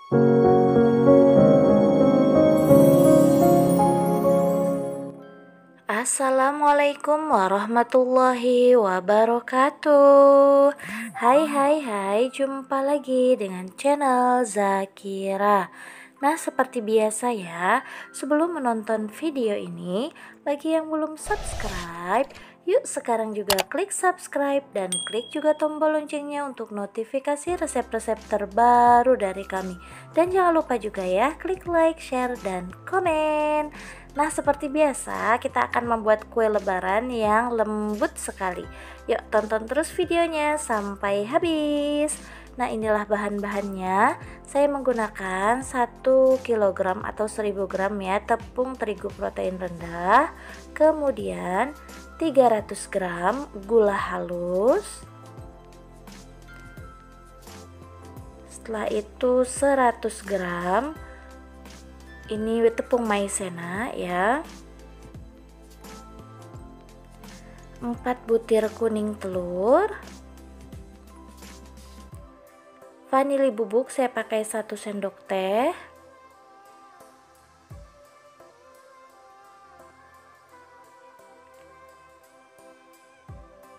Assalamualaikum warahmatullahi wabarakatuh. Hai, jumpa lagi dengan channel Zakira. Nah, seperti biasa ya, sebelum menonton video ini, bagi yang belum subscribe, yuk sekarang juga klik subscribe dan klik juga tombol loncengnya untuk notifikasi resep-resep terbaru dari kami. Dan jangan lupa juga ya, klik like, share, dan komen. Nah, seperti biasa, kita akan membuat kue lebaran yang lembut sekali. Yuk, tonton terus videonya sampai habis. Nah, inilah bahan-bahannya. Saya menggunakan 1 kg atau 1000 gram ya tepung terigu protein rendah. Kemudian 300 gram gula halus. Setelah itu 100 gram ini tepung maizena ya, 4 butir kuning telur, vanili bubuk saya pakai 1 sendok teh,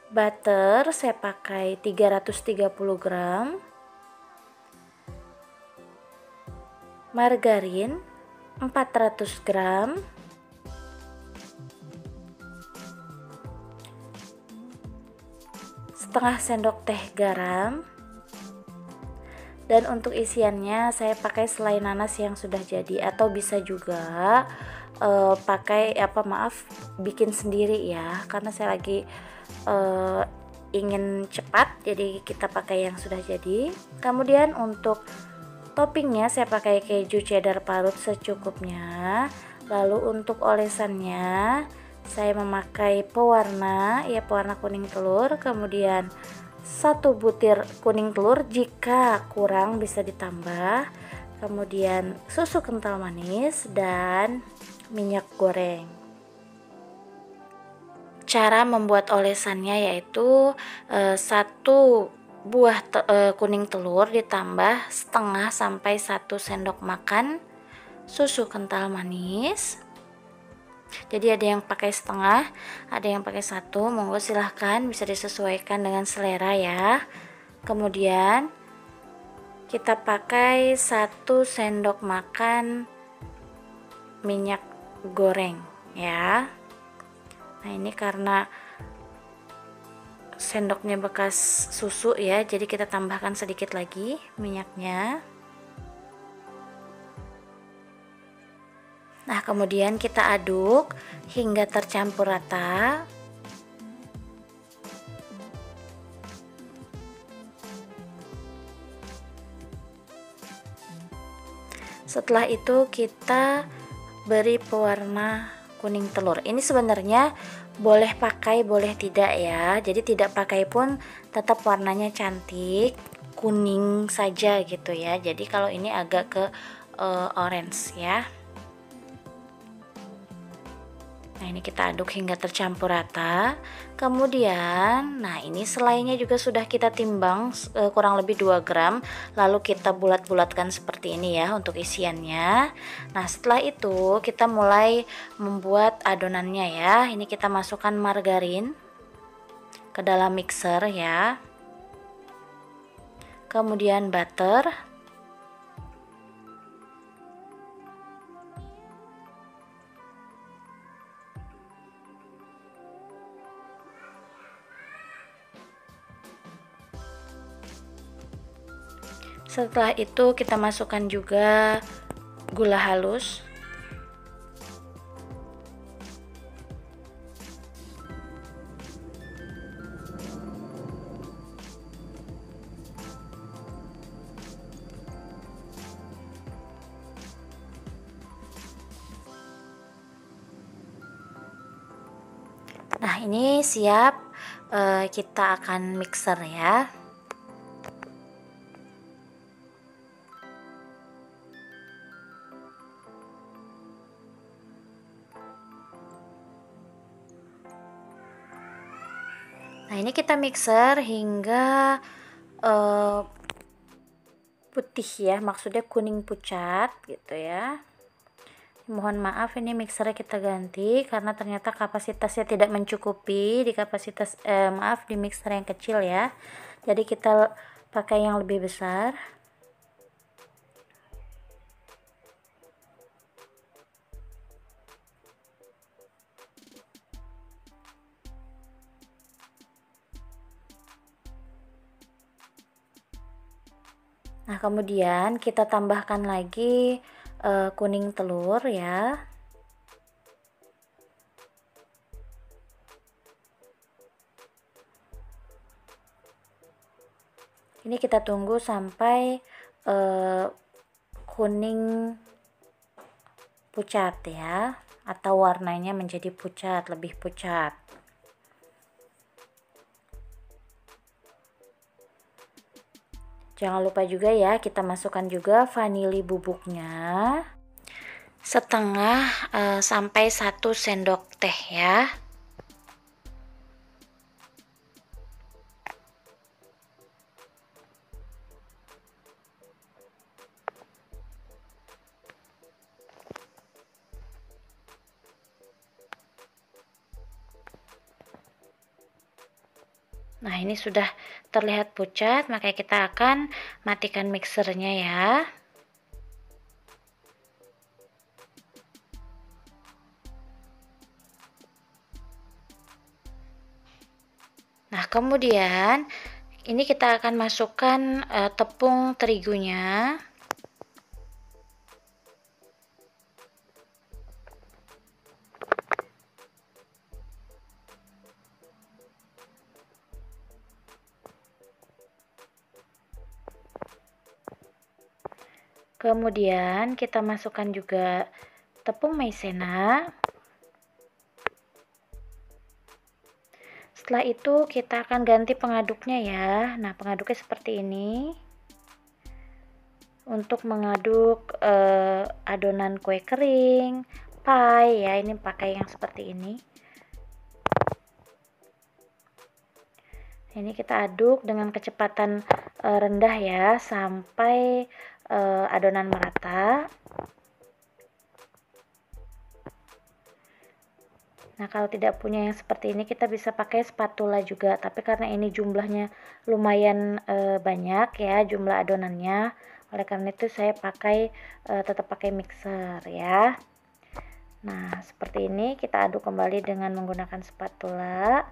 butter saya pakai 330 gram, margarin 400 gram, setengah sendok teh garam, dan untuk isiannya saya pakai selai nanas yang sudah jadi, atau bisa juga bikin sendiri ya, karena saya lagi ingin cepat jadi kita pakai yang sudah jadi. Kemudian untuk toppingnya saya pakai keju cheddar parut secukupnya. Lalu untuk olesannya saya memakai pewarna kuning telur, kemudian 1 butir kuning telur, jika kurang bisa ditambah, kemudian susu kental manis dan minyak goreng. Cara membuat olesannya yaitu 1 buah kuning telur ditambah setengah sampai 1 sendok makan susu kental manis. Jadi ada yang pakai setengah, ada yang pakai 1, monggo silahkan, bisa disesuaikan dengan selera ya. Kemudian kita pakai 1 sendok makan minyak goreng ya. Nah, ini karena sendoknya bekas susu ya, jadi kita tambahkan sedikit lagi minyaknya. Nah, kemudian kita aduk hingga tercampur rata. Setelah itu kita beri pewarna kuning telur. Ini sebenarnya boleh pakai boleh tidak ya, jadi tidak pakai pun tetap warnanya cantik, kuning saja gitu ya. Jadi kalau ini agak ke orange ya. Nah, ini kita aduk hingga tercampur rata. Kemudian, nah ini selainya juga sudah kita timbang kurang lebih 2 gram. Lalu kita bulat-bulatkan seperti ini ya untuk isiannya. Nah, setelah itu kita mulai membuat adonannya ya. Ini kita masukkan margarin ke dalam mixer ya. Kemudian butter. Setelah itu kita masukkan juga gula halus. Nah, ini siap, kita akan mixer ya. Nah, ini kita mixer hingga putih ya, maksudnya kuning pucat gitu ya. Mohon maaf, ini mixernya kita ganti karena ternyata kapasitasnya tidak mencukupi di maaf, di mixer yang kecil ya. Jadi kita pakai yang lebih besar. Nah, kemudian kita tambahkan lagi kuning telur ya. Ini kita tunggu sampai kuning pucat ya, atau warnanya menjadi pucat, lebih pucat. Jangan lupa juga ya, kita masukkan juga vanili bubuknya setengah sampai 1 sendok teh ya. Nah, ini sudah terlihat pucat, maka kita akan matikan mixernya ya. Nah, kemudian ini kita akan masukkan tepung terigunya. Kemudian kita masukkan juga tepung maizena. Setelah itu kita akan ganti pengaduknya ya. Nah, pengaduknya seperti ini. Untuk mengaduk adonan kue kering, pie ya, ini pakai yang seperti ini. Ini kita aduk dengan kecepatan rendah ya, sampai adonan merata. Nah, kalau tidak punya yang seperti ini, kita bisa pakai spatula juga, tapi karena ini jumlahnya lumayan banyak ya, jumlah adonannya, oleh karena itu saya tetap pakai mixer ya. Nah, seperti ini kita aduk kembali dengan menggunakan spatula.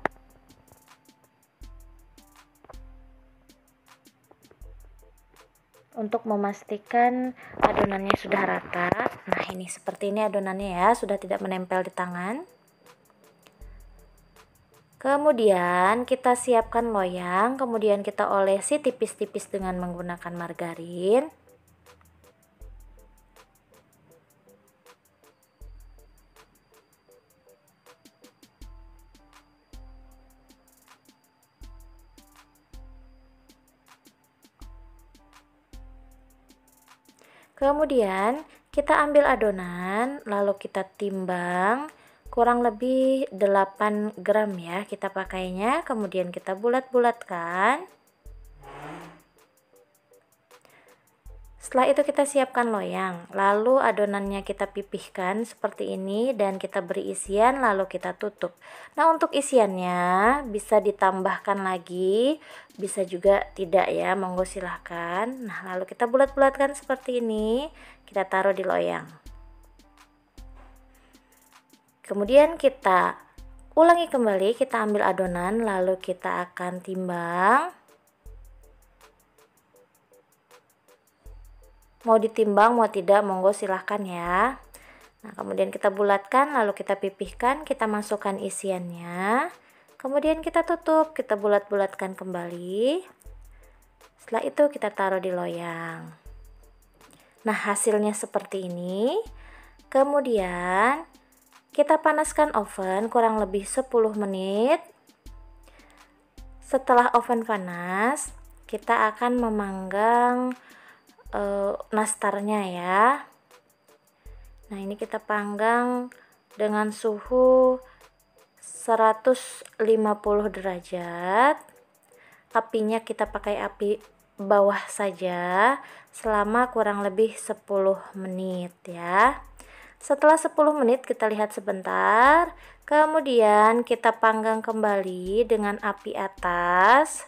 Untuk memastikan adonannya sudah rata. Nah, ini seperti ini adonannya ya, sudah tidak menempel di tangan. Kemudian kita siapkan loyang, kemudian kita olesi tipis-tipis dengan menggunakan margarin. Kemudian kita ambil adonan, lalu kita timbang kurang lebih 8 gram ya kita pakainya, kemudian kita bulat-bulatkan. Setelah itu kita siapkan loyang, lalu adonannya kita pipihkan seperti ini dan kita beri isian lalu kita tutup. Nah, untuk isiannya bisa ditambahkan lagi, bisa juga tidak ya, monggo silahkan. Nah, lalu kita bulat-bulatkan seperti ini, kita taruh di loyang. Kemudian kita ulangi kembali, kita ambil adonan lalu kita akan timbang. Mau ditimbang mau tidak monggo silahkan ya. Nah, kemudian kita bulatkan lalu kita pipihkan, kita masukkan isiannya, kemudian kita tutup, kita bulat-bulatkan kembali. Setelah itu kita taruh di loyang. Nah, hasilnya seperti ini. Kemudian kita panaskan oven kurang lebih 10 menit. Setelah oven panas, kita akan memanggang nastarnya ya. Nah, ini kita panggang dengan suhu 150 derajat. Apinya kita pakai api bawah saja selama kurang lebih 10 menit ya. Setelah 10 menit kita lihat sebentar, kemudian kita panggang kembali dengan api atas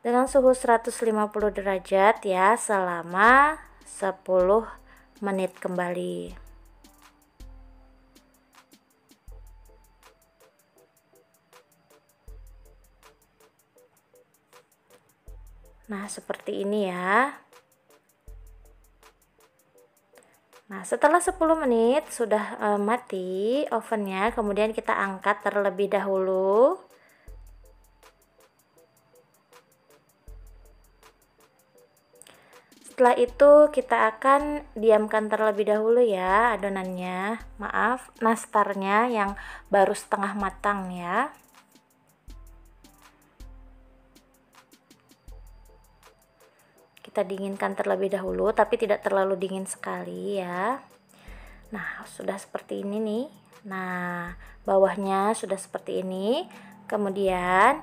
dengan suhu 150 derajat ya selama 10 menit kembali. Nah, seperti ini ya. Nah, setelah 10 menit sudah mati ovennya, kemudian kita angkat terlebih dahulu. Setelah itu kita akan diamkan terlebih dahulu ya adonannya. Maaf, nastarnya yang baru setengah matang ya. Kita dinginkan terlebih dahulu, tapi tidak terlalu dingin sekali ya. Nah, sudah seperti ini nih. Nah, bawahnya sudah seperti ini. Kemudian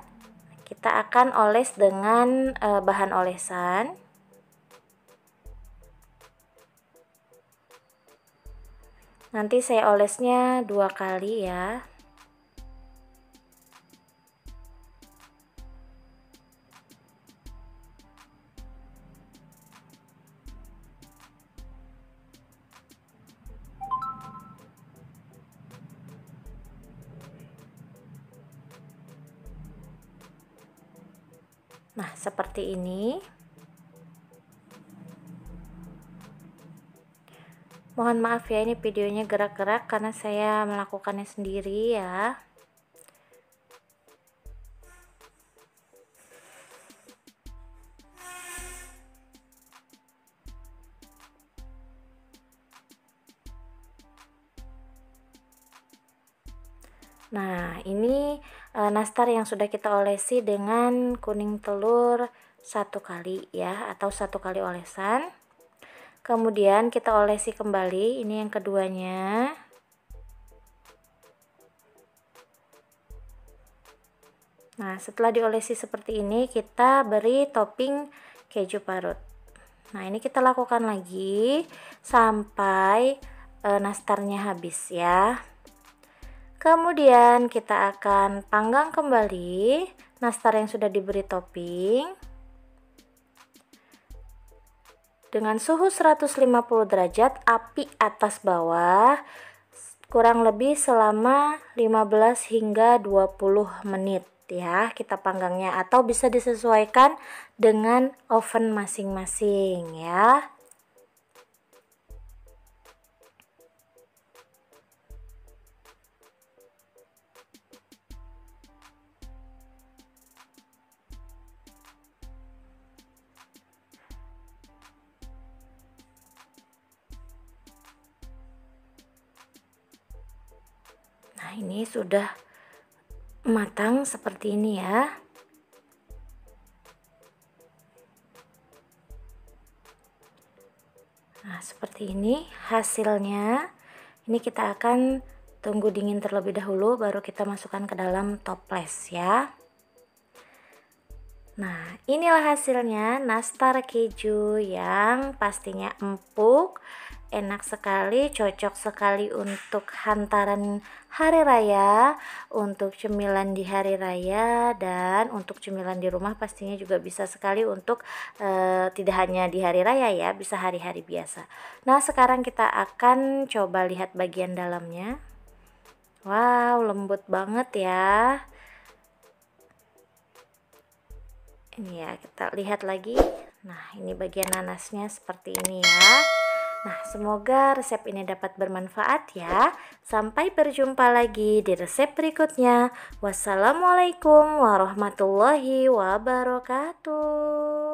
kita akan oles dengan bahan olesan. Nanti saya olesnya 2 kali ya. Nah, seperti ini. Mohon maaf ya, ini videonya gerak-gerak karena saya melakukannya sendiri ya. Nah, ini nastar yang sudah kita olesi dengan kuning telur 1 kali ya, atau 1 kali olesan. Kemudian kita olesi kembali, ini yang keduanya. Nah, setelah diolesi seperti ini, kita beri topping keju parut. Nah, ini kita lakukan lagi sampai nastarnya habis ya. Kemudian kita akan panggang kembali nastar yang sudah diberi topping dengan suhu 150 derajat, api atas bawah, kurang lebih selama 15 hingga 20 menit ya kita panggangnya, atau bisa disesuaikan dengan oven masing-masing ya. Nah, ini sudah matang seperti ini ya. Nah, seperti ini hasilnya. Ini kita akan tunggu dingin terlebih dahulu, baru kita masukkan ke dalam toples ya. Nah, inilah hasilnya nastar keju yang pastinya empuk, enak sekali, cocok sekali untuk hantaran hari raya, untuk cemilan di hari raya, dan untuk cemilan di rumah pastinya juga bisa sekali untuk tidak hanya di hari raya ya, bisa hari-hari biasa. Nah, sekarang kita akan coba lihat bagian dalamnya. Wow, lembut banget ya. Ini ya, kita lihat lagi. Nah, ini bagian nanasnya seperti ini ya. Nah, semoga resep ini dapat bermanfaat ya. Sampai berjumpa lagi di resep berikutnya. Wassalamualaikum warahmatullahi wabarakatuh.